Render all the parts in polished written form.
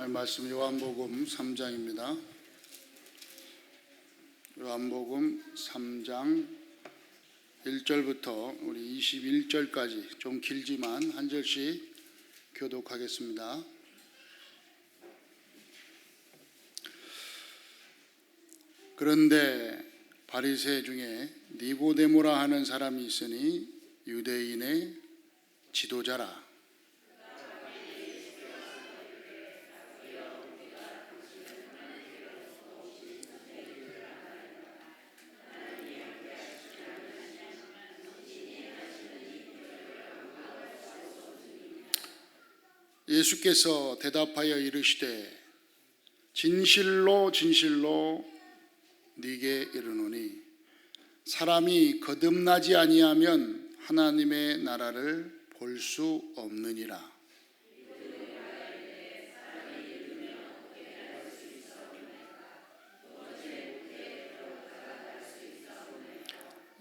말씀 요한복음 3장입니다. 요한복음 3장 1절부터 우리 21절까지 좀 길지만 한 절씩 교독하겠습니다. 그런데 바리새 중에 니고데모라 하는 사람이 있으니 유대인의 지도자라. 예수께서 대답하여 이르시되 진실로 진실로 네게 이르노니 사람이 거듭나지 아니하면 하나님의 나라를 볼 수 없느니라.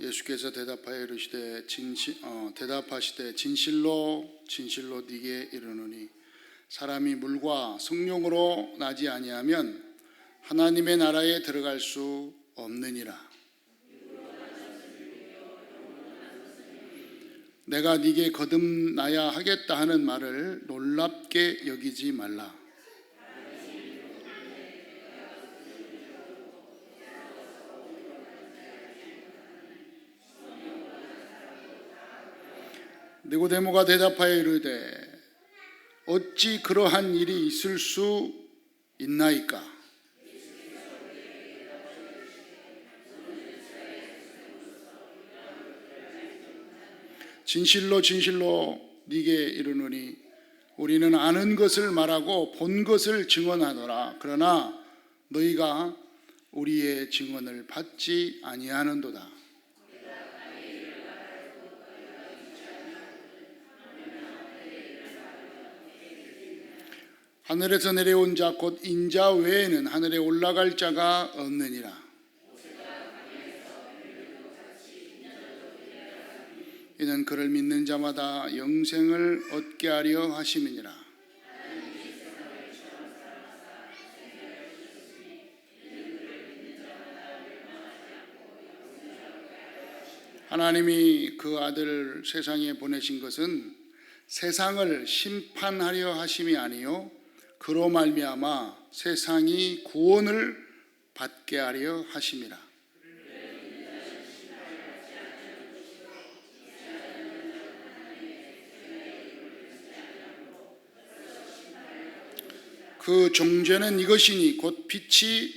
예수께서 대답하여 이르시되 대답하시되 진실로 진실로 네게 이르노니 사람이 물과 성령으로 나지 아니하면 하나님의 나라에 들어갈 수 없느니라. 내가 네게 거듭나야 하겠다 하는 말을 놀랍게 여기지 말라. 니고데모가 대답하여 이르되 어찌 그러한 일이 있을 수 있나이까? 진실로 진실로 네게 이르노니 우리는 아는 것을 말하고 본 것을 증언하노라. 그러나 너희가 우리의 증언을 받지 아니하는도다. 하늘에서 내려온 자 곧 인자 외에는 하늘에 올라갈 자가 없느니라. 이는 그를 믿는 자마다 영생을 얻게 하려 하심이니라. 하나님이 그 아들을 세상에 보내신 것은 세상을 심판하려 하심이 아니요 그로 말미암아 세상이 구원을 받게 하려 하심이라. 그 종죄는 이것이니 곧 빛이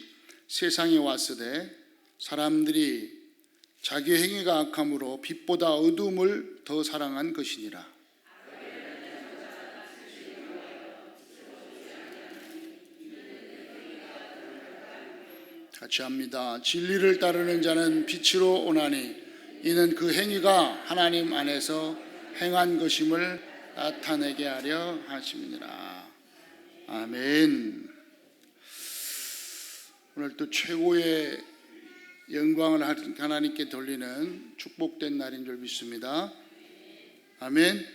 세상에 왔으되 사람들이 자기 행위가 악함으로 빛보다 어두움을 더 사랑한 것이니라. 같이 합니다. 진리를 따르는 자는 빛으로 오나니 이는 그 행위가 하나님 안에서 행한 것임을 나타내게 하려 하심이니라. 아멘. 오늘 또 최고의 영광을 하나님께 돌리는 축복된 날인 줄 믿습니다. 아멘.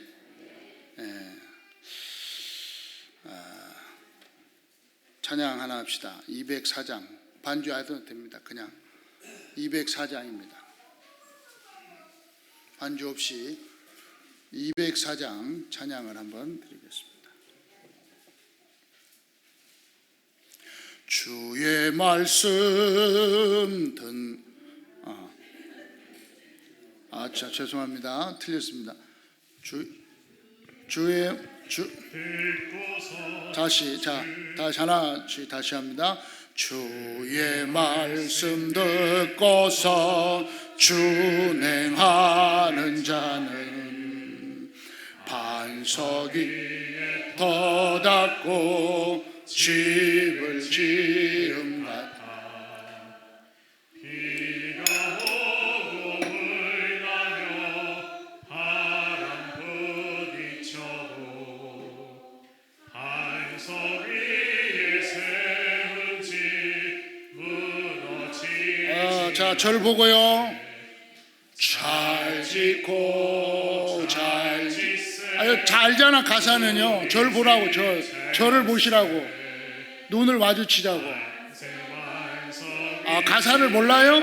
찬양 하나 합시다. 204장. 반주 안 해도 됩니다. 그냥 204장입니다. 반주 없이 204장 찬양을 한번 드리겠습니다. 주의 말씀 죄송합니다. 틀렸습니다. 다시 합니다. 주의 말씀 듣고서 준행하는 자는 반석 위에 터닫고 집을 지음 같아. 비가 오고 불 나며 바람 부딪혀도 반석 위에 세운 집 무너지지. 자, 절 보고요. 잘 짓고 잘 짓세. 아유, 잘 알잖아. 가사는요. 절 보라고. 저를 보시라고. 눈을 마주치자고. 아, 가사를 몰라요?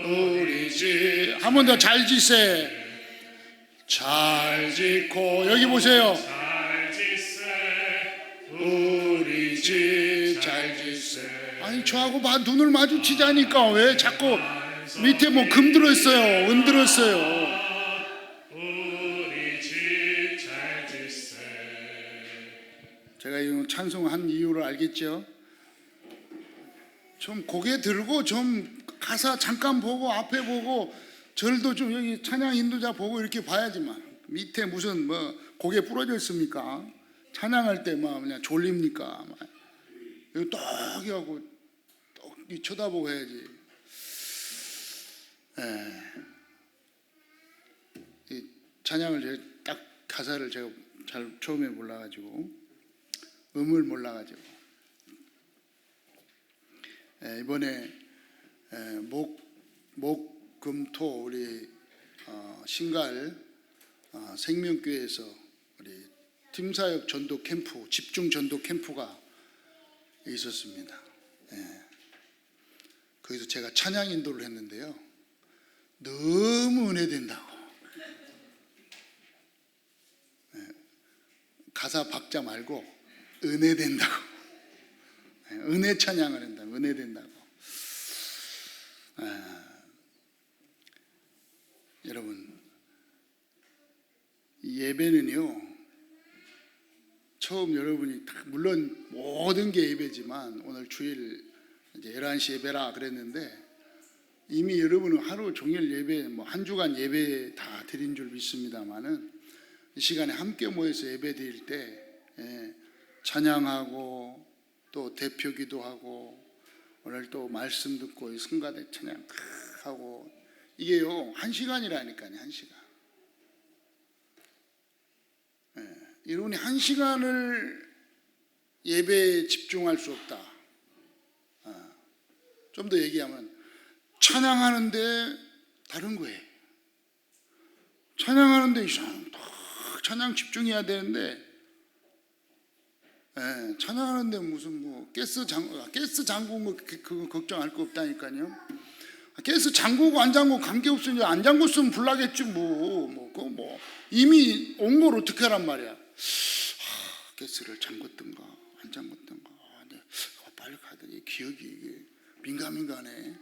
우리 집 한 번 더 잘 지세. 잘 짓고 여기 보세요. 우리 집 잘 짓세. 아니 저하고 눈을 마주치자니까 왜 자꾸 밑에 뭐 금 들어있어요, 은 들어있어요. 우리 집 잘 짓세. 제가 이 찬송한 이유를 알겠죠? 좀 고개 들고 좀 가사 잠깐 보고 앞에 보고 절도 좀 여기 찬양 인도자 보고 이렇게 봐야지만 밑에 무슨 뭐 고개 부러져 있습니까? 찬양할 때 막 그냥 졸립니까? 여기 떡 하고 떡 쳐다보고 해야지. 이 찬양을 딱 가사를 제가 잘 처음에 몰라가지고 음을 몰라가지고 이번에 목금토 우리 신갈 생명교회에서 우리 팀사역 전도 캠프, 집중 전도 캠프가 있었습니다. 거기서 제가 찬양 인도를 했는데요, 너무 은혜된다고. 가사 박자 말고 은혜된다고. 은혜 찬양을 한다. 은혜된다고. 여러분, 예배는요, 처음 여러분이 물론 모든 게 예배지만 오늘 주일 이제 11시 예배라 그랬는데 이미 여러분은 하루 종일 예배, 뭐 한 주간 예배 다 드린 줄 믿습니다만은 이 시간에 함께 모여서 예배 드릴 때 찬양하고 또 대표 기도하고 오늘 또 말씀 듣고 성가대 찬양하고 이게요 1시간이라니까요. 1시간. 여러분이 1시간을 예배에 집중할 수 없다. 좀 더 얘기하면 찬양하는데 다른 거예요. 찬양하는데 찬양 집중해야 되는데 찬양하는데 무슨 뭐 가스 잠그는 거 그거 걱정할 거 없다니까요. 가스 잠그고 안 잠그고 관계없으니 안 잠궜으면 불나겠지 뭐 이미 온 걸 어떻게 하란 말이야. 가스를 잠궜던가 안 잠궜던가 빨리 가야 돼. 기억이 이게 민감하네.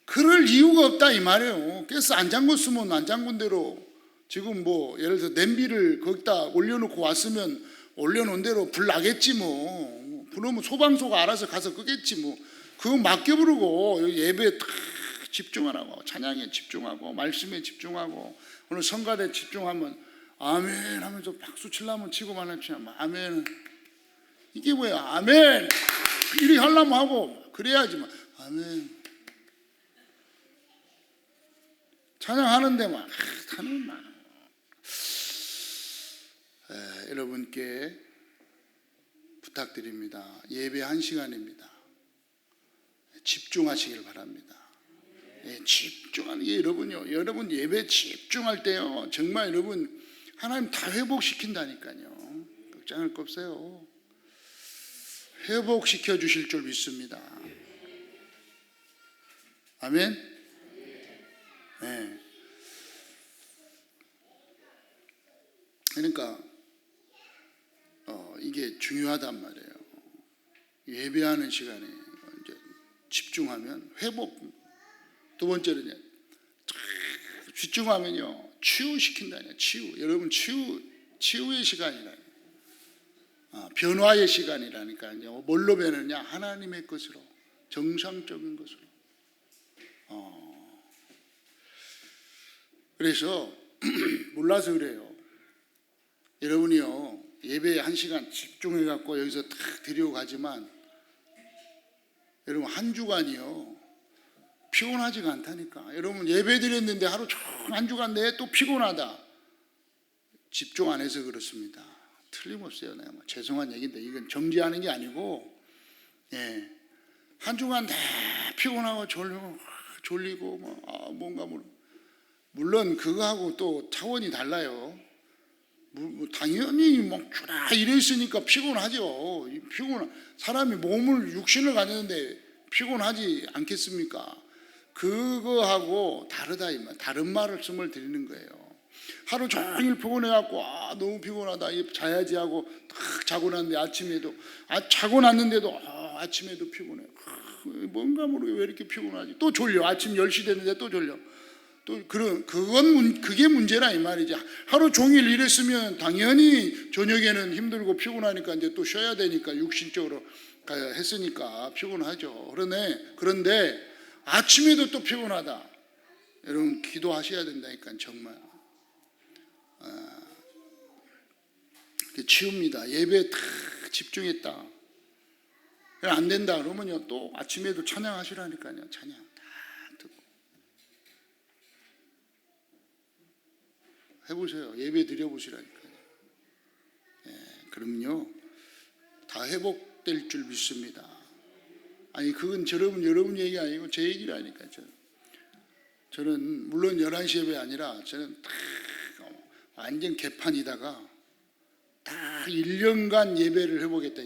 그럴 이유가 없다 이 말이에요. 가스 안 잠궜으면 안 잠근 대로 지금 뭐 예를 들어서 냄비를 거기다 올려놓고 왔으면 올려놓은 대로 불 나겠지 뭐. 불오면 소방서가 알아서 가서 끄겠지 뭐. 그거 맡겨 부르고 예배에 딱 집중하라고, 찬양에 집중하고 말씀에 집중하고 오늘 성가대 집중하면 아멘 하면서 박수 치려면 치고 말하면 아멘. 이게 뭐야? 아멘. 이리 하려면 하고 그래야지만 아멘. 찬양하는데 막 하는 막 여러분께 부탁드립니다. 예배 1시간입니다. 집중하시길 바랍니다. 집중하는 게 여러분요. 여러분 예배 집중할 때요. 정말 여러분 하나님 다 회복시킨다니까요. 걱정할 거 없어요. 회복시켜 주실 줄 믿습니다. 아멘. 네. 그러니까 이게 중요하단 말이에요. 예배하는 시간에 이제 집중하면 회복. 두 번째는요, 집중하면요 치유시킨다냐. 치유. 여러분 치유의 시간이라니. 변화의 시간이라니까요. 뭘로 변하냐? 하나님의 것으로, 정상적인 것으로. 그래서 몰라서 그래요. 여러분이요 예배에 1시간 집중해갖고 여기서 탁 드리고 가지만 여러분 한 주간이요 피곤하지가 않다니까. 여러분 예배 드렸는데 하루 종일 한 주간 내에 또 피곤하다. 집중 안 해서 그렇습니다. 틀림없어요. 내가 뭐 죄송한 얘기인데 이건 정지하는 게 아니고 한 주간 다 피곤하고 졸리고 뭔가 물론 그거하고 또 차원이 달라요. 당연히 막 주라 이래 있으니까 피곤하죠. 사람이 육신을 가졌는데 피곤하지 않겠습니까? 그거하고 다르다 이 말. 다른 말씀을 드리는 거예요. 하루 종일 피곤해갖고 너무 피곤하다 자야지 하고 딱 자고 났는데 자고 났는데도 아침에도 피곤해. 뭔가 모르게 왜 이렇게 피곤하지? 또 졸려. 아침 10시 됐는데 또 졸려. 그게 문제라 이 말이지. 하루 종일 일했으면 당연히 저녁에는 힘들고 피곤하니까 이제 또 쉬어야 되니까 육신적으로 했으니까 피곤하죠. 그런데 아침에도 또 피곤하다. 여러분 기도하셔야 된다니까 정말. 치웁니다. 예배에 다 집중했다. 안 된다 그러면요 또 아침에도 찬양하시라니까요. 찬양 다 듣고 해보세요. 예배 드려보시라니까요. 그럼요 다 회복될 줄 믿습니다. 아니 그건 여러분 얘기 아니고 제 얘기라니까요. 저는 물론 11시 예배 아니라 저는 다 완전 개판이다가 다 1년간 예배를 해보겠다.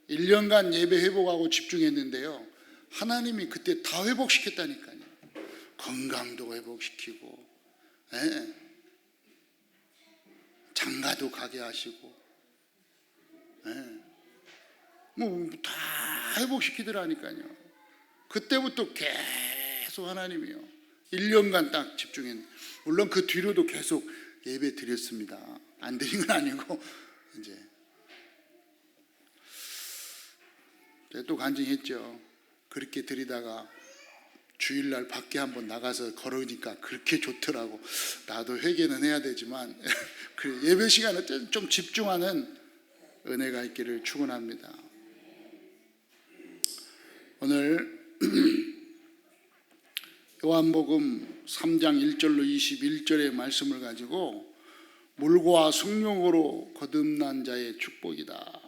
1년간 예배 회복하고 집중했는데요. 하나님이 그때 다 회복시켰다니까요. 건강도 회복시키고 장가도 가게 하시고 뭐 다 회복시키더라니까요. 그때부터 계속 하나님이요 1년간 딱 집중했는데 물론 그 뒤로도 계속 예배 드렸습니다. 안 드린 건 아니고 이제 또 간증했죠. 그렇게 드리다가 주일날 밖에 한번 나가서 걸으니까 그렇게 좋더라고. 나도 회개는 해야 되지만 예배 시간에 좀 집중하는 은혜가 있기를 축원합니다. 오늘 요한복음 3장 1절로 21절의 말씀을 가지고 물과 성령으로 거듭난 자의 축복이다.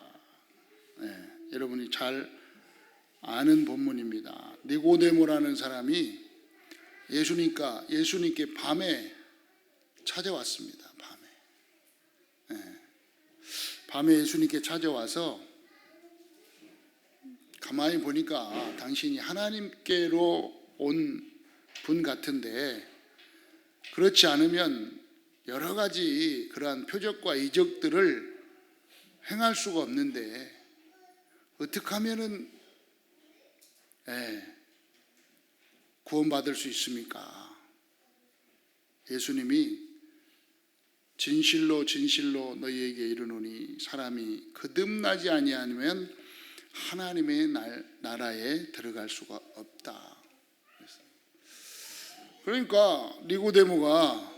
여러분이 잘 아는 본문입니다. 니고데모라는 사람이 예수님께 밤에 찾아왔습니다. 밤에 예수님께 찾아와서 가만히 보니까 당신이 하나님께로 온 분 같은데 그렇지 않으면 여러 가지 그러한 표적과 이적들을 행할 수가 없는데 어떻게 하면은 구원받을 수 있습니까? 예수님이 진실로 진실로 너희에게 이르노니 사람이 거듭나지 아니하면 하나님의 나라에 들어갈 수가 없다. 그러니까 니고데모가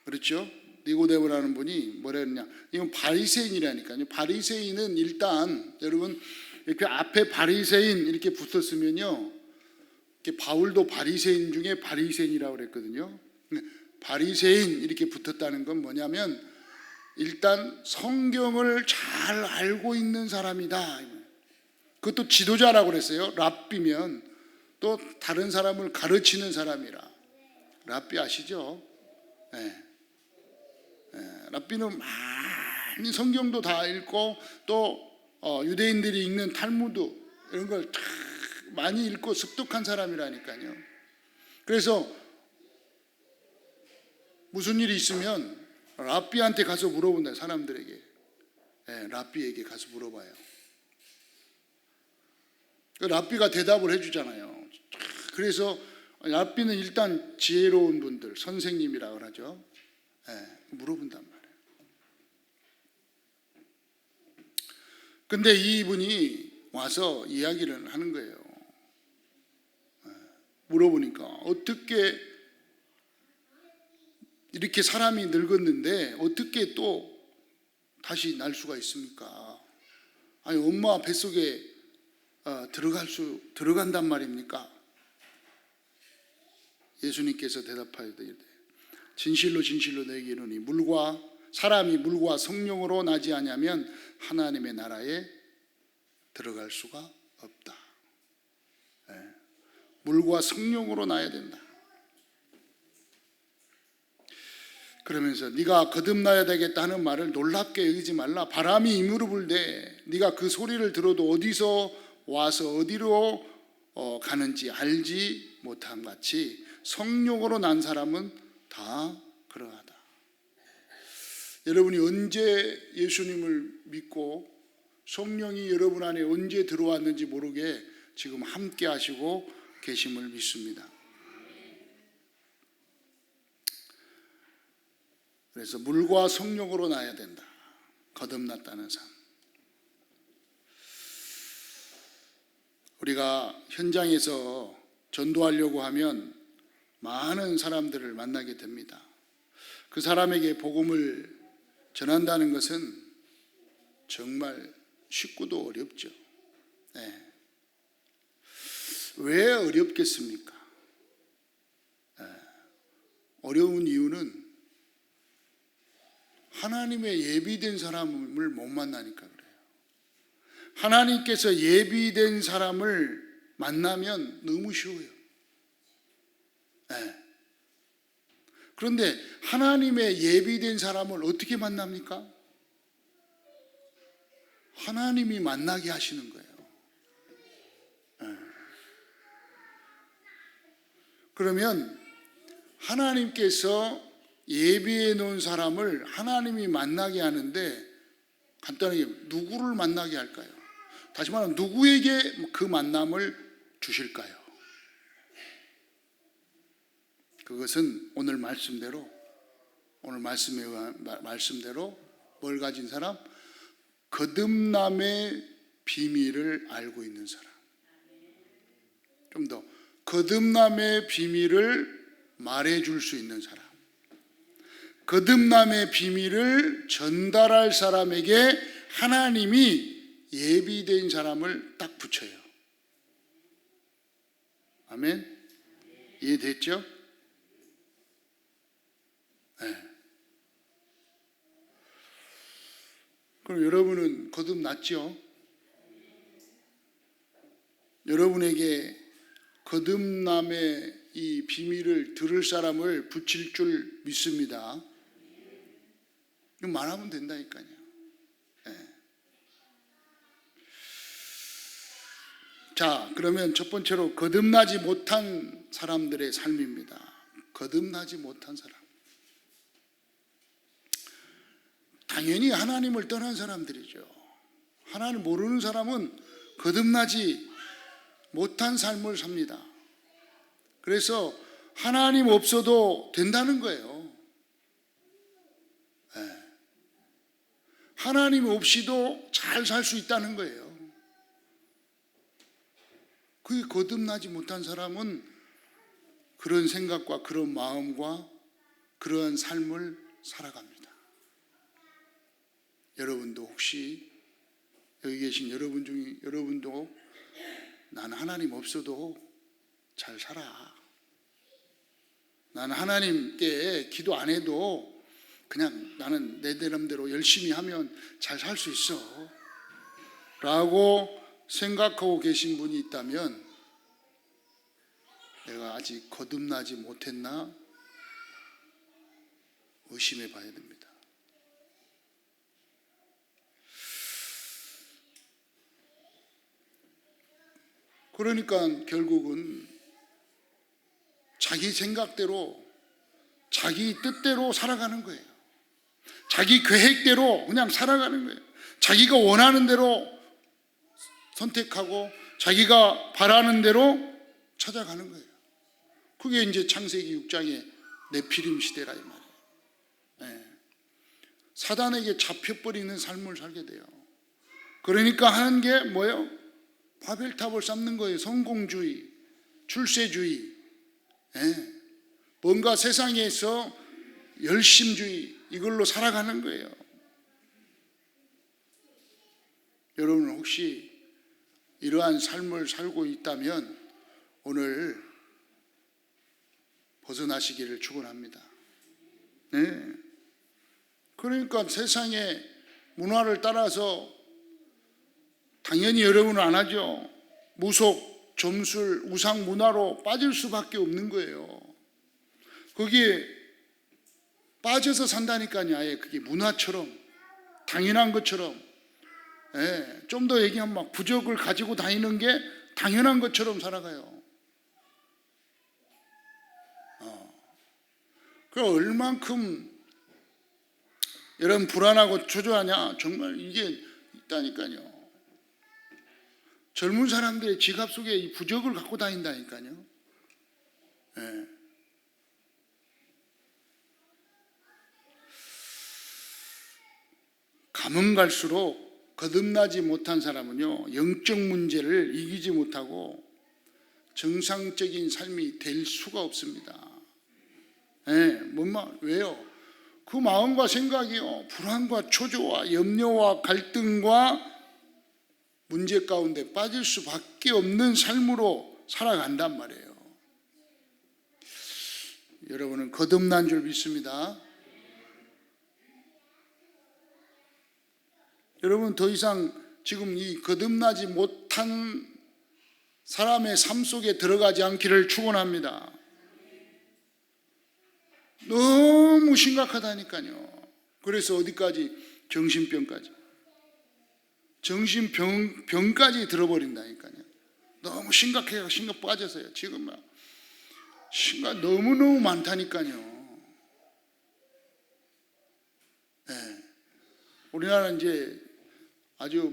그렇죠? 니고데모라는 분이 뭐라 했냐? 이건 바리새인이라니까요. 바리새인은 일단 여러분 이렇게 앞에 바리새인 이렇게 붙었으면요, 바울도 바리새인 중에 바리새인이라고 그랬거든요. 바리새인 이렇게 붙었다는 건 뭐냐면 일단 성경을 잘 알고 있는 사람이다. 그것도 지도자라고 그랬어요. 랍비면 또 다른 사람을 가르치는 사람이라. 랍비 아시죠? 랍비는 많이 성경도 다 읽고 또 유대인들이 읽는 탈무드 이런 걸 많이 읽고 습득한 사람이라니까요. 그래서 무슨 일이 있으면 랍비한테 가서 물어본다. 사람들에게. 랍비에게 가서 물어봐요. 랍비가 대답을 해주잖아요. 그래서 랍비는 일단 지혜로운 분들, 선생님이라고 하죠. 물어본단 말이에요. 근데 이분이 와서 이야기를 하는 거예요. 물어보니까 어떻게 이렇게 사람이 늙었는데 어떻게 또 다시 날 수가 있습니까? 아니 엄마 뱃속에 들어간단 말입니까? 예수님께서 대답하되 진실로 진실로 너희에게 이르노니 사람이 물과 성령으로 나지 아니하면 하나님의 나라에 들어갈 수가 없다. 물과 성령으로 나야 된다. 그러면서 네가 거듭나야 되겠다 하는 말을 놀랍게 여기지 말라. 바람이 이무로 불되 네가 그 소리를 들어도 어디서 와서 어디로 가는지 알지 못함 같이 성령으로 난 사람은 다 그러하다. 여러분이 언제 예수님을 믿고 성령이 여러분 안에 언제 들어왔는지 모르게 지금 함께 하시고 계심을 믿습니다. 그래서 물과 성령으로 나야 된다. 거듭났다는 삶. 우리가 현장에서 전도하려고 하면 많은 사람들을 만나게 됩니다. 그 사람에게 복음을 전한다는 것은 정말 쉽고도 어렵죠. 네. 왜 어렵겠습니까? 네. 어려운 이유는 하나님의 예비된 사람을 못 만나니까 그래요. 하나님께서 예비된 사람을 만나면 너무 쉬워요. 네. 그런데 하나님의 예비된 사람을 어떻게 만납니까? 하나님이 만나게 하시는 거예요. 네. 그러면 하나님께서 예비해 놓은 사람을 하나님이 만나게 하는데 간단하게 누구를 만나게 할까요? 다시 말하면 누구에게 그 만남을 주실까요? 그것은 오늘 말씀대로 뭘 가진 사람? 거듭남의 비밀을 알고 있는 사람. 좀 더 거듭남의 비밀을 말해줄 수 있는 사람. 거듭남의 비밀을 전달할 사람에게 하나님이 예비된 사람을 딱 붙여요. 아멘? 이해됐죠? 네. 그럼 여러분은 거듭났죠? 여러분에게 거듭남의 이 비밀을 들을 사람을 붙일 줄 믿습니다. 이거 말하면 된다니까요. 네. 자, 그러면 첫 번째로 거듭나지 못한 사람들의 삶입니다. 거듭나지 못한 사람. 당연히 하나님을 떠난 사람들이죠. 하나님 모르는 사람은 거듭나지 못한 삶을 삽니다. 그래서 하나님 없어도 된다는 거예요. 네. 하나님 없이도 잘 살 수 있다는 거예요. 그게 거듭나지 못한 사람은 그런 생각과 그런 마음과 그런 삶을 살아갑니다. 여러분도 혹시 여기 계신 여러분 중에 여러분도 난 하나님 없어도 잘 살아. 나는 하나님께 기도 안 해도 그냥 나는 내 나름대로 열심히 하면 잘 살 수 있어 라고 생각하고 계신 분이 있다면 내가 아직 거듭나지 못했나 의심해 봐야 됩니다. 그러니까 결국은 자기 생각대로 자기 뜻대로 살아가는 거예요. 자기 계획대로 그냥 살아가는 거예요. 자기가 원하는 대로 선택하고 자기가 바라는 대로 찾아가는 거예요. 그게 이제 창세기 6장의 네피림 시대라 이 말이에요. 네. 사단에게 잡혀버리는 삶을 살게 돼요. 그러니까 하는 게 뭐예요? 바벨탑을 쌓는 거예요. 성공주의, 출세주의, 네. 뭔가 세상에서 열심주의 이걸로 살아가는 거예요. 여러분 혹시 이러한 삶을 살고 있다면 오늘 벗어나시기를 축원합니다. 네. 그러니까 세상의 문화를 따라서 당연히 여러분은 안 하죠. 무속, 점술, 우상 문화로 빠질 수밖에 없는 거예요. 거기에 빠져서 산다니까요. 아예 그게 문화처럼 당연한 것처럼. 예, 좀 더 얘기하면 막 부적을 가지고 다니는 게 당연한 것처럼 살아가요. 그 얼만큼 여러분 불안하고 초조하냐? 정말 이게 있다니까요. 젊은 사람들의 지갑 속에 이 부적을 갖고 다닌다니까요. 예. 가면 갈수록 거듭나지 못한 사람은요, 영적 문제를 이기지 못하고 정상적인 삶이 될 수가 없습니다. 예, 왜요? 그 마음과 생각이요, 불안과 초조와 염려와 갈등과 문제 가운데 빠질 수밖에 없는 삶으로 살아간단 말이에요. 여러분은 거듭난 줄 믿습니다. 여러분 더 이상 지금 이 거듭나지 못한 사람의 삶 속에 들어가지 않기를 축원합니다. 너무 심각하다니까요. 그래서 어디까지? 정신병까지. 정신병까지 들어버린다니까요. 너무 심각해가 심각 빠져서요. 지금 심각 너무너무 많다니까요. 네. 우리나라는 이제 아주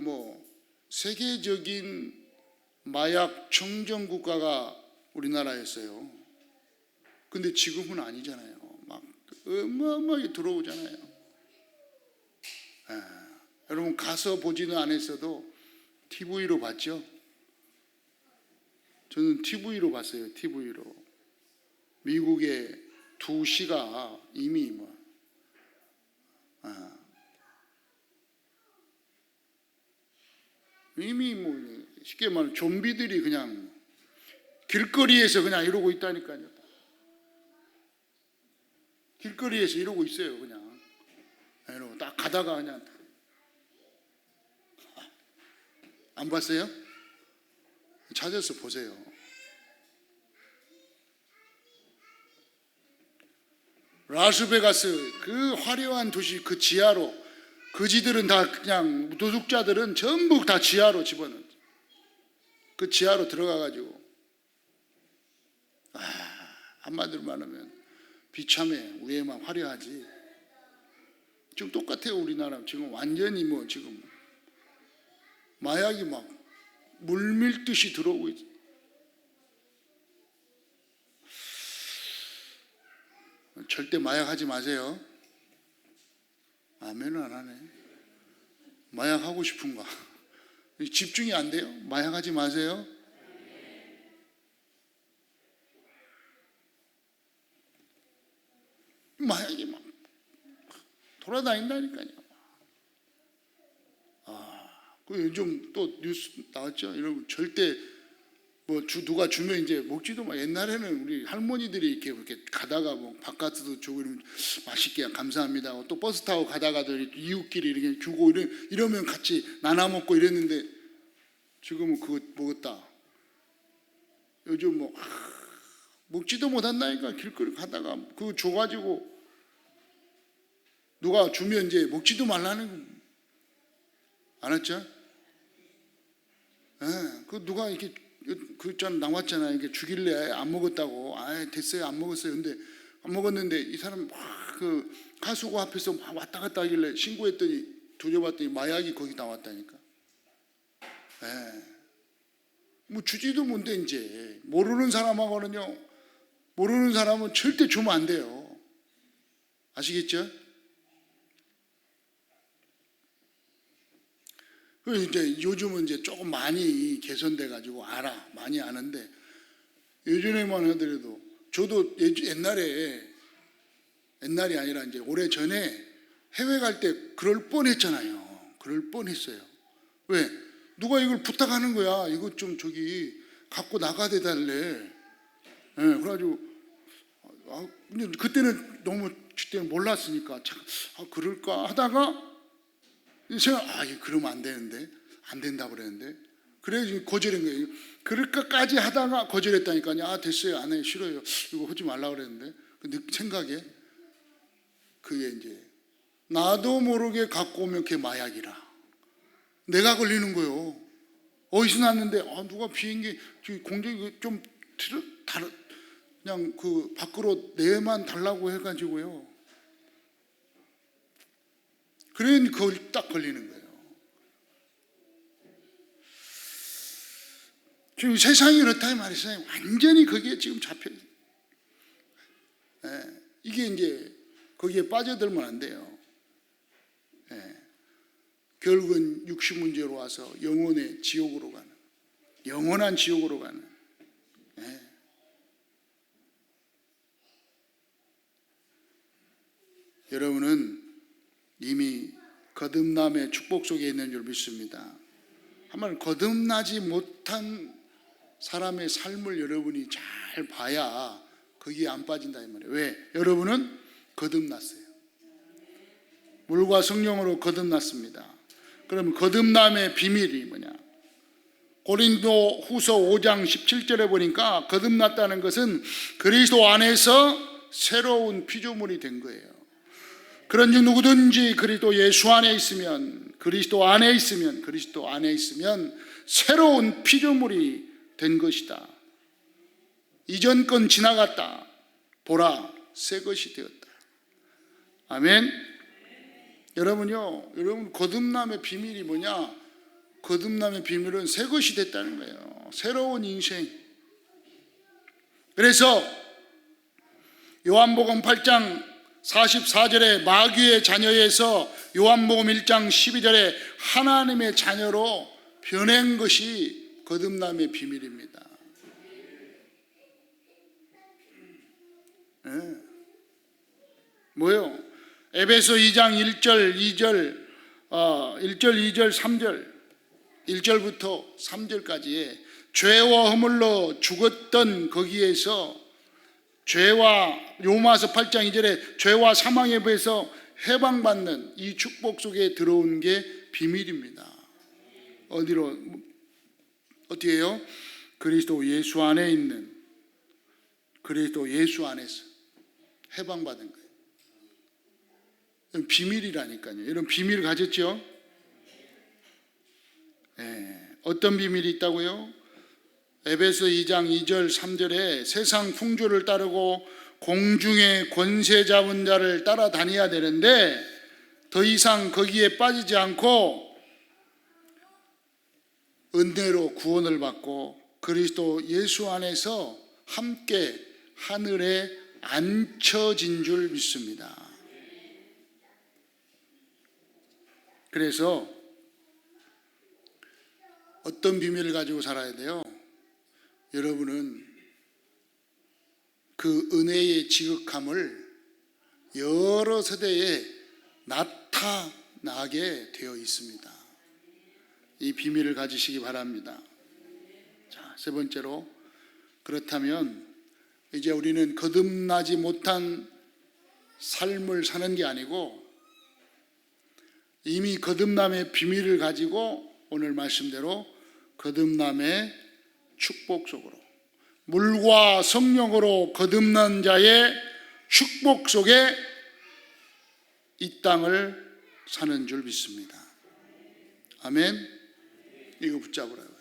세계적인 마약 청정 국가가 우리나라였어요. 근데 지금은 아니잖아요. 막 어마어마하게 들어오잖아요. 여러분 가서 보지는 않았어도 TV로 봤죠? 저는 TV로 봤어요. TV로. 미국의 두 시가 이미 이미 쉽게 말하면 좀비들이 그냥 길거리에서 그냥 이러고 있다니까요. 길거리에서 이러고 있어요. 그냥 이러고 딱 가다가 그냥. 안 봤어요? 찾아서 보세요. 라스베가스 그 화려한 도시 그 지하로, 거지들은 다 그냥 도둑자들은 전부 다 지하로 집어넣어. 그 지하로 들어가가지고 한마디로 말하면 비참해. 위에만 화려하지. 지금 똑같아요. 우리나라 지금 완전히 지금 마약이 막 물밀듯이 들어오고 있어요. 절대 마약하지 마세요. 아멘은 안 하네. 마약하고 싶은가? 집중이 안 돼요? 마약하지 마세요. 마약이 막 돌아다닌다니까요. 그 요즘 또 뉴스 나왔죠. 여러분 절대 누가 주면 이제 먹지도 마. 옛날에는 우리 할머니들이 이렇게 가다가 바깥에도 주고 이러면 맛있게 감사합니다. 또 버스 타고 가다가도 이웃끼리 이렇게 주고 이러면 같이 나눠 먹고 이랬는데 지금은 그거 먹었다. 요즘 먹지도 못한다니까. 길거리 가다가 그거 줘가지고 누가 주면 이제 먹지도 말라는 거 알았죠? 예, 그 누가 이렇게 그전 나왔잖아요. 이게 주길래 안 먹었다고. 됐어요. 안 먹었어요. 근데 안 먹었는데 이 사람 막 그 가수고 앞에서 막 왔다 갔다 하길래 신고했더니 조져봤더니 마약이 거기 나왔다니까. 주지도 못해 이제. 모르는 사람하고는요. 모르는 사람은 절대 주면 안 돼요. 아시겠죠? 이제 요즘은 이제 조금 많이 개선돼 가지고 많이 아는데 예전에만 하더라도 저도 옛날이 아니라 이제 오래 전에 해외 갈 때 그럴 뻔했잖아요. 그럴 뻔했어요. 왜? 누가 이걸 부탁하는 거야. 이거 좀 갖고 나가대 달래. 그래가지고 근데 그때는 몰랐으니까 그럴까 하다가 제가 그러면 안 되는데 안 된다고 그랬는데 그래 거절한 거예요. 그럴까까지 하다가 거절했다니까요. 됐어요. 안 해. 싫어요. 이거 하지 말라고 그랬는데 근데 생각에 그게 이제 나도 모르게 갖고 오면 그게 마약이라. 내가 걸리는 거요. 어디서 났는데 누가 비행기 공중이 좀 다른 그냥 그 밖으로 내만 달라고 해가지고요. 그러니 그걸 딱 걸리는 거예요. 지금 세상이 그렇다 말이죠. 완전히 거기에 지금 잡혀 있어요. 이게 이제 거기에 빠져들면 안 돼요. 결국은 육신 문제로 와서 영혼의 지옥으로 가는, 영원한 지옥으로 가는. 여러분은 이미 거듭남의 축복 속에 있는 줄 믿습니다. 한번 거듭나지 못한 사람의 삶을 여러분이 잘 봐야 거기에 안 빠진다 이 말이에요. 왜? 여러분은 거듭났어요. 물과 성령으로 거듭났습니다. 그럼 거듭남의 비밀이 뭐냐? 고린도 후서 5장 17절에 보니까 거듭났다는 것은 그리스도 안에서 새로운 피조물이 된 거예요. 그런즉 누구든지 그리스도 예수 안에 있으면, 그리스도 안에 있으면 새로운 피조물이 된 것이다. 이전 건 지나갔다. 보라, 새 것이 되었다. 아멘. 여러분 거듭남의 비밀이 뭐냐? 거듭남의 비밀은 새 것이 됐다는 거예요. 새로운 인생. 그래서 요한복음 8장 44절에 마귀의 자녀에서 요한복음 1장 12절에 하나님의 자녀로 변한 것이 거듭남의 비밀입니다. 뭐요? 에베소 2장 1절 2절 2절 3절 1절부터 3절까지의 죄와 허물로 죽었던 거기에서 죄와 로마서 8장 2절에 죄와 사망에 비해서 해방받는 이 축복 속에 들어온 게 비밀입니다. 어떻게 해요? 그리스도 예수 안에 있는, 그리스도 예수 안에서 해방받은 거예요. 비밀이라니까요. 여러분 비밀을 가졌죠? 어떤 비밀이 있다고요? 에베소 2장 2절 3절에 세상 풍조를 따르고 공중의 권세 잡은 자를 따라다녀야 되는데 더 이상 거기에 빠지지 않고 은혜로 구원을 받고 그리스도 예수 안에서 함께 하늘에 앉혀진 줄 믿습니다. 그래서 어떤 비밀을 가지고 살아야 돼요? 여러분은 그 은혜의 지극함을 여러 세대에 나타나게 되어 있습니다. 이 비밀을 가지시기 바랍니다. 자, 세 번째로, 그렇다면 이제 우리는 거듭나지 못한 삶을 사는 게 아니고 이미 거듭남의 비밀을 가지고 오늘 말씀대로 거듭남의 축복 속으로, 물과 성령으로 거듭난 자의 축복 속에 이 땅을 사는 줄 믿습니다. 아멘. 이거 붙잡으라고요.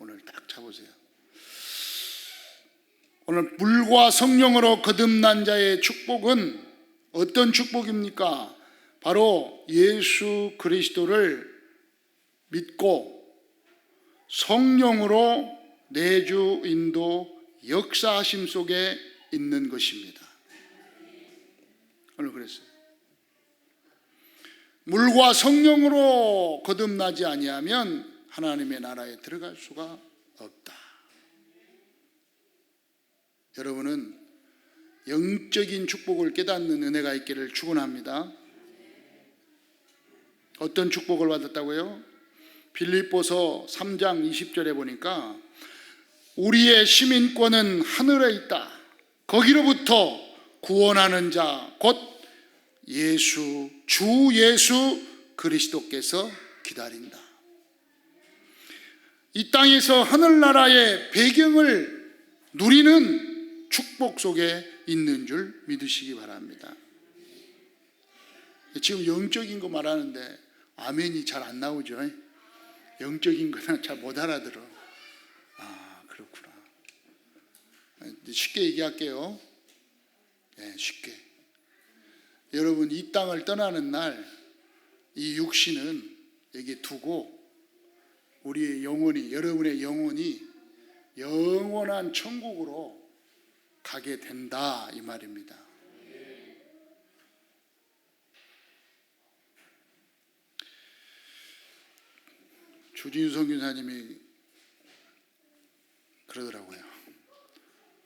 오늘 딱 잡으세요. 오늘 물과 성령으로 거듭난 자의 축복은 어떤 축복입니까? 바로 예수 그리스도를 믿고 성령으로 내주 인도 역사하심 속에 있는 것입니다. 오늘 그랬어요. 물과 성령으로 거듭나지 아니하면 하나님의 나라에 들어갈 수가 없다. 여러분은 영적인 축복을 깨닫는 은혜가 있기를 축원합니다. 어떤 축복을 받았다고요? 빌립보서 3장 20절에 보니까 우리의 시민권은 하늘에 있다. 거기로부터 구원하는 자 곧 주 예수 그리스도께서 기다린다. 이 땅에서 하늘나라의 배경을 누리는 축복 속에 있는 줄 믿으시기 바랍니다. 지금 영적인 거 말하는데 아멘이 잘 안 나오죠. 영적인 거는 잘 못 알아들어. 아, 그렇구나. 쉽게 얘기할게요. 네, 쉽게. 여러분, 이 땅을 떠나는 날 이 육신은 여기 두고 우리의 영혼이, 여러분의 영혼이 영원한 천국으로 가게 된다, 이 말입니다. 주진우 선교사님이 그러더라고요.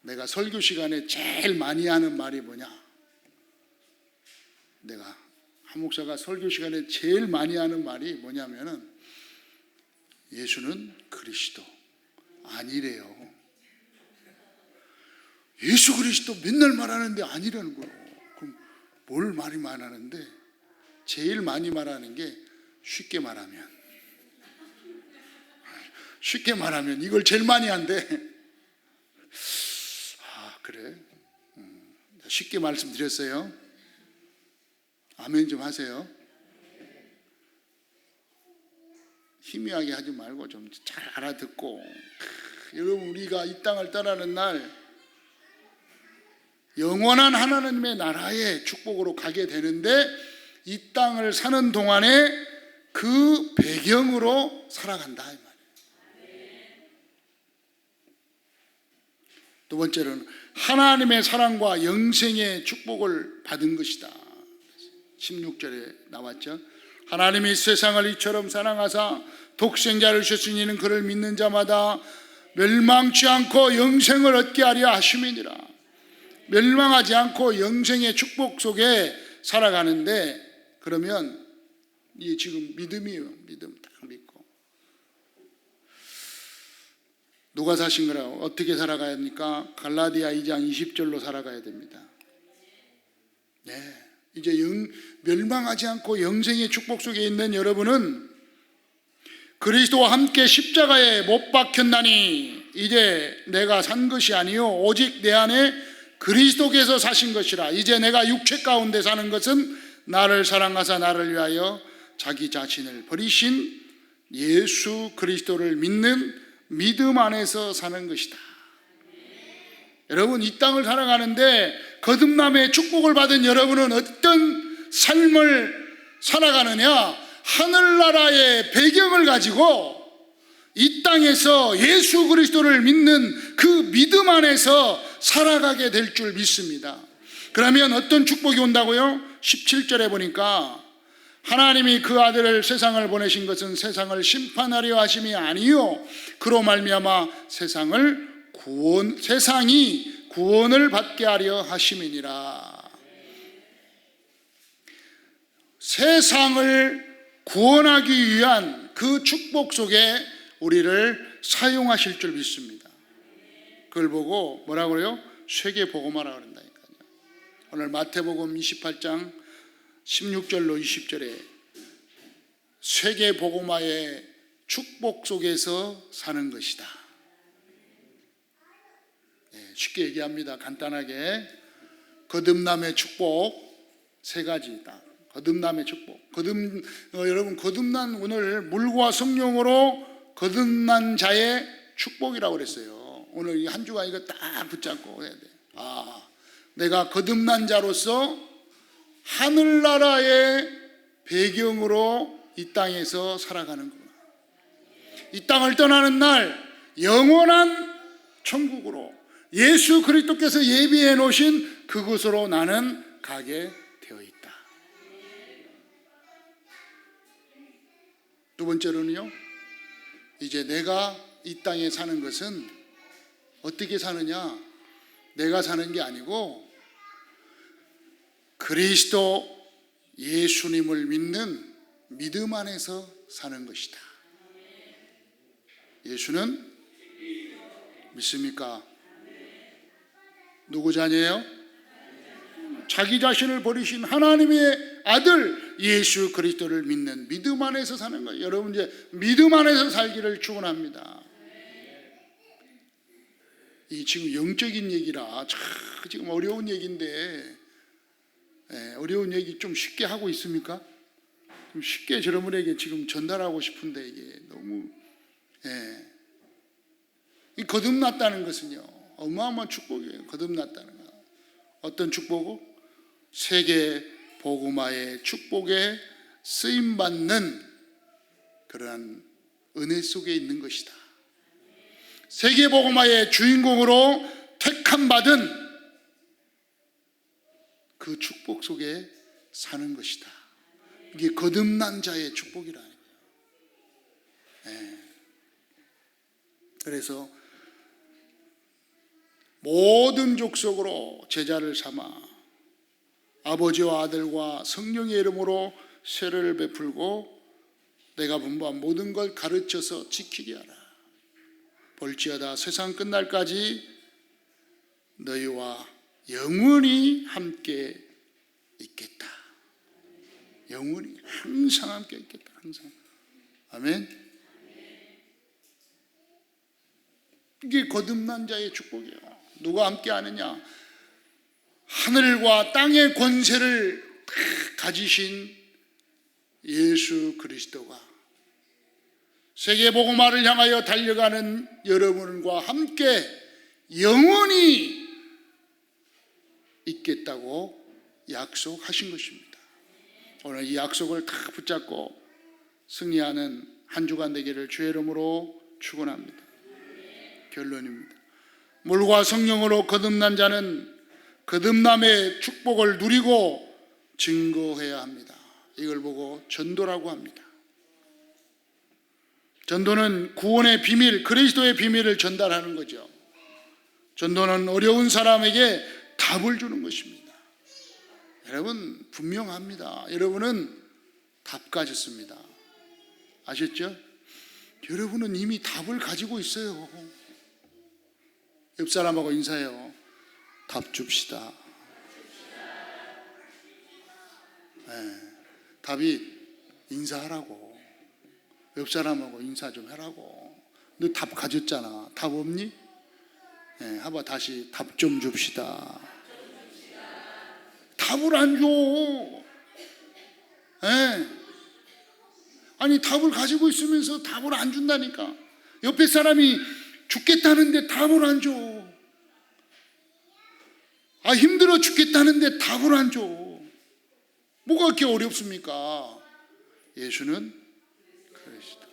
내가 설교 시간에 제일 많이 하는 말이 뭐냐? 내가 한 목사가 설교 시간에 제일 많이 하는 말이 뭐냐면은 예수는 그리스도 아니래요. 예수 그리스도 맨날 말하는데 아니라는 거예요. 그럼 뭘 많이 말하는데? 제일 많이 말하는 게 쉽게 말하면 이걸 제일 많이 한대. 아, 그래? 쉽게 말씀드렸어요. 아멘 좀 하세요. 희미하게 하지 말고 좀 잘 알아듣고. 여러분, 우리가 이 땅을 떠나는 날 영원한 하나님의 나라의 축복으로 가게 되는데, 이 땅을 사는 동안에 그 배경으로 살아간다, 이 말이에요. 두 번째로는 하나님의 사랑과 영생의 축복을 받은 것이다. 16절에 나왔죠. 하나님이 세상을 이처럼 사랑하사 독생자를 주셨으니 이는 그를 믿는 자마다 멸망치 않고 영생을 얻게 하려 하심이니라. 멸망하지 않고 영생의 축복 속에 살아가는데, 그러면 이 지금 믿음이에요. 믿음 딱 믿고. 누가 사신 거라고? 어떻게 살아가야 합니까? 갈라디아 2장 20절로 살아가야 됩니다. 네. 이제 멸망하지 않고 영생의 축복 속에 있는 여러분은 그리스도와 함께 십자가에 못 박혔나니 이제 내가 산 것이 아니요 오직 내 안에 그리스도께서 사신 것이라. 이제 내가 육체 가운데 사는 것은 나를 사랑하사 나를 위하여 자기 자신을 버리신 예수 그리스도를 믿는 믿음 안에서 사는 것이다. 여러분, 이 땅을 살아가는데 거듭남의 축복을 받은 여러분은 어떤 삶을 살아가느냐? 하늘나라의 배경을 가지고 이 땅에서 예수 그리스도를 믿는 그 믿음 안에서 살아가게 될 줄 믿습니다. 그러면 어떤 축복이 온다고요? 17절에 보니까 하나님이 그 아들을 세상을 보내신 것은 세상을 심판하려 하심이 아니요 그로 말미암아 세상이 구원을 받게 하려 하심이니라. 세상을 구원하기 위한 그 축복 속에 우리를 사용하실 줄 믿습니다. 그걸 보고 뭐라고 그래요? 세계복음화라고 그런다니까요. 오늘 마태복음 28장 16절로 20절에 세계복음화의 축복 속에서 사는 것이다. 쉽게 얘기합니다. 간단하게 거듭남의 축복 세 가지다. 거듭남의 축복. 여러분, 거듭난, 오늘 물과 성령으로 거듭난 자의 축복이라고 그랬어요. 오늘 이 한 주간 이거 딱 붙잡고 해야 돼. 아, 내가 거듭난 자로서 하늘나라의 배경으로 이 땅에서 살아가는구나. 이 땅을 떠나는 날 영원한 천국으로 예수 그리스도께서 예비해 놓으신 그곳으로 나는 가게 되어 있다. 두 번째로는요, 이제 내가 이 땅에 사는 것은 어떻게 사느냐? 내가 사는 게 아니고 그리스도 예수님을 믿는 믿음 안에서 사는 것이다. 예수는 믿습니까? 누구 자녀예요? 자기 자신을 버리신 하나님의 아들 예수 그리스도를 믿는 믿음 안에서 사는 거예요. 여러분, 이제 믿음 안에서 살기를 축원합니다. 이 지금 영적인 얘기라 지금 어려운 얘기인데 어려운 얘기 좀 쉽게 하고 있습니까? 좀 쉽게 여러분에게 지금 전달하고 싶은데 이게 너무 이 거듭났다는 것은요 어마어마한 축복이에요. 거듭났다는 거. 어떤 축복은 세계 복음화의 축복에 쓰임받는 그러한 은혜 속에 있는 것이다. 세계 복음화의 주인공으로 택함받은 그 축복 속에 사는 것이다. 이게 거듭난 자의 축복이라는 거예요. 그래서 모든 족속으로 제자를 삼아 아버지와 아들과 성령의 이름으로 세례를 베풀고 내가 분부한 모든 걸 가르쳐서 지키게 하라. 볼지어다 세상 끝날까지 너희와 영원히 함께 있겠다. 영원히 항상 함께 있겠다. 항상. 아멘. 이게 거듭난 자의 축복이에요. 누가 함께 하느냐? 하늘과 땅의 권세를 가지신 예수 그리스도가 세계 복음화를 향하여 달려가는 여러분과 함께 영원히 있겠다고 약속하신 것입니다. 오늘 이 약속을 다 붙잡고 승리하는 한 주간 되기를 주의 이름으로 축원합니다. 결론입니다. 물과 성령으로 거듭난 자는 거듭남의 축복을 누리고 증거해야 합니다. 이걸 보고 전도라고 합니다. 전도는 구원의 비밀, 그리스도의 비밀을 전달하는 거죠. 전도는 어려운 사람에게 답을 주는 것입니다. 여러분 분명합니다. 여러분은 답 가졌습니다. 아셨죠? 여러분은 이미 답을 가지고 있어요. 옆 사람하고 인사해요. 답 줍시다. 답이 인사하라고. 옆 사람하고 인사 좀 하라고. 너 답 가졌잖아. 답 없니? 해봐 다시 답 좀 줍시다. 답을 안 줘. 아니 답을 가지고 있으면서 답을 안 준다니까. 옆에 사람이 죽겠다는데 답을 안 줘. 힘들어 죽겠다는데 답을 안 줘. 뭐가 그렇게 어렵습니까? 예수는 그리스도.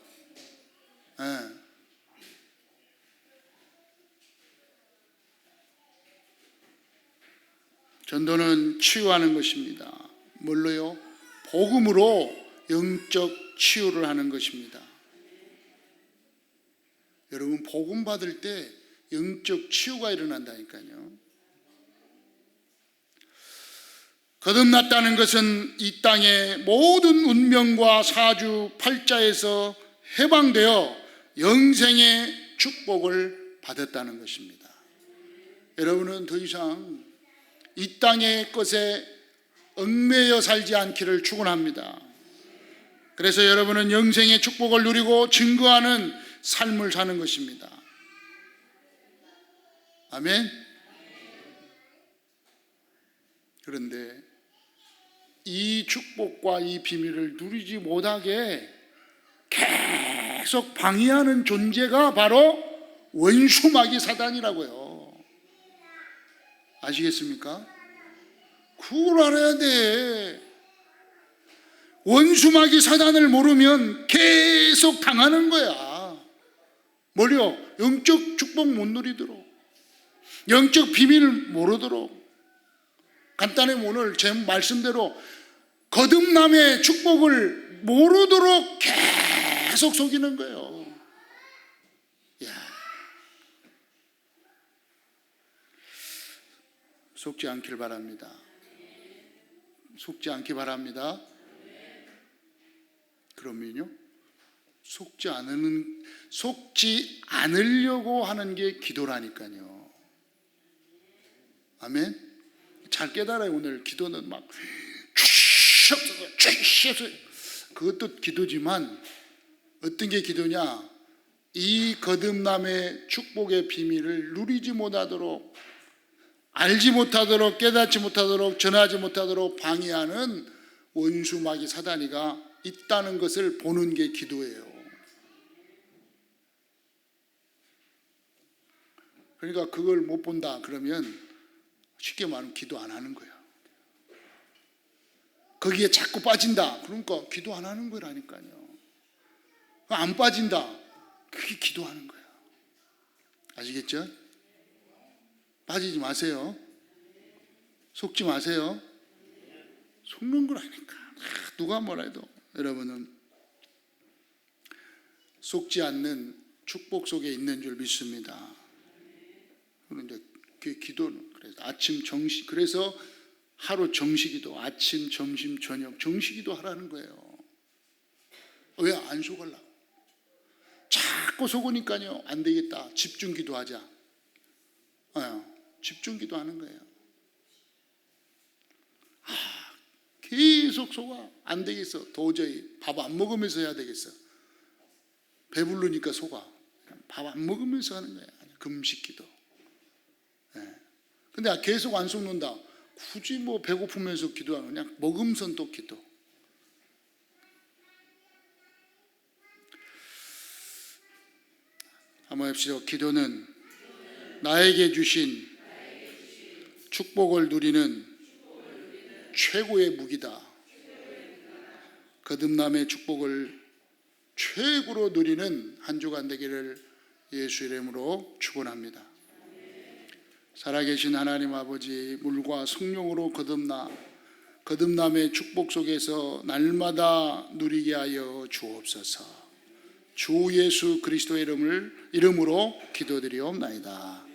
전도는 치유하는 것입니다. 뭘로요? 복음으로 영적 치유를 하는 것입니다. 여러분 복음 받을 때 영적 치유가 일어난다니까요. 거듭났다는 것은 이 땅의 모든 운명과 사주 팔자에서 해방되어 영생의 축복을 받았다는 것입니다. 여러분은 더 이상 이 땅의 것에 얽매여 살지 않기를 축원합니다. 그래서 여러분은 영생의 축복을 누리고 증거하는 삶을 사는 것입니다. 아멘. 그런데 이 축복과 이 비밀을 누리지 못하게 계속 방해하는 존재가 바로 원수마귀 사단이라고요. 아시겠습니까? 그걸 알아야 돼. 원수마귀 사단을 모르면 계속 당하는 거야. 뭘요? 영적 축복 못 누리도록, 영적 비밀을 모르도록. 간단히 오늘 제 말씀대로 거듭남의 축복을 모르도록 계속 속이는 거예요. 속지 않길 바랍니다. 속지 않기 바랍니다. 그러면요, 속지 않으려고 하는 게 기도라니까요. 아멘. 잘 깨달아요. 오늘 기도는 막 주시옵소서 그것도 기도지만 어떤 게 기도냐? 이 거듭남의 축복의 비밀을 누리지 못하도록 알지 못하도록, 깨닫지 못하도록, 전하지 못하도록 방해하는 원수 마귀 사단이가 있다는 것을 보는 게 기도예요. 그러니까 그걸 못 본다 그러면 쉽게 말하면 기도 안 하는 거예요. 거기에 자꾸 빠진다 그러니까 기도 안 하는 거라니까요. 안 빠진다 그게 기도하는 거예요. 아시겠죠? 빠지지 마세요. 속지 마세요. 속는 거라니까. 누가 뭐라 해도 여러분은 속지 않는 축복 속에 있는 줄 믿습니다. 그런데 그 기도는 그래서 하루 정시기도, 아침, 점심, 저녁 정시기도 하라는 거예요. 왜 안 속으려고? 자꾸 속으니까요 안 되겠다. 집중기도 하자. 집중기도 하는 거예요. 계속 속아. 안 되겠어. 도저히 밥 안 먹으면서 해야 되겠어. 배부르니까 속아. 밥 안 먹으면서 하는 거야. 금식기도. 근데 계속 안 속는다. 굳이 뭐 배고프면서 기도하는 그냥 먹으면서 또 기도. 한번 해봅시다. 기도는 나에게 주신 축복을 누리는 최고의 무기다. 거듭남의 축복을 최고로 누리는 한 주간 되기를 예수 이름으로 축원합니다. 살아계신 하나님 아버지, 물과 성령으로 거듭남의 축복 속에서 날마다 누리게 하여 주옵소서. 주 예수 그리스도의 이름으로 기도드리옵나이다.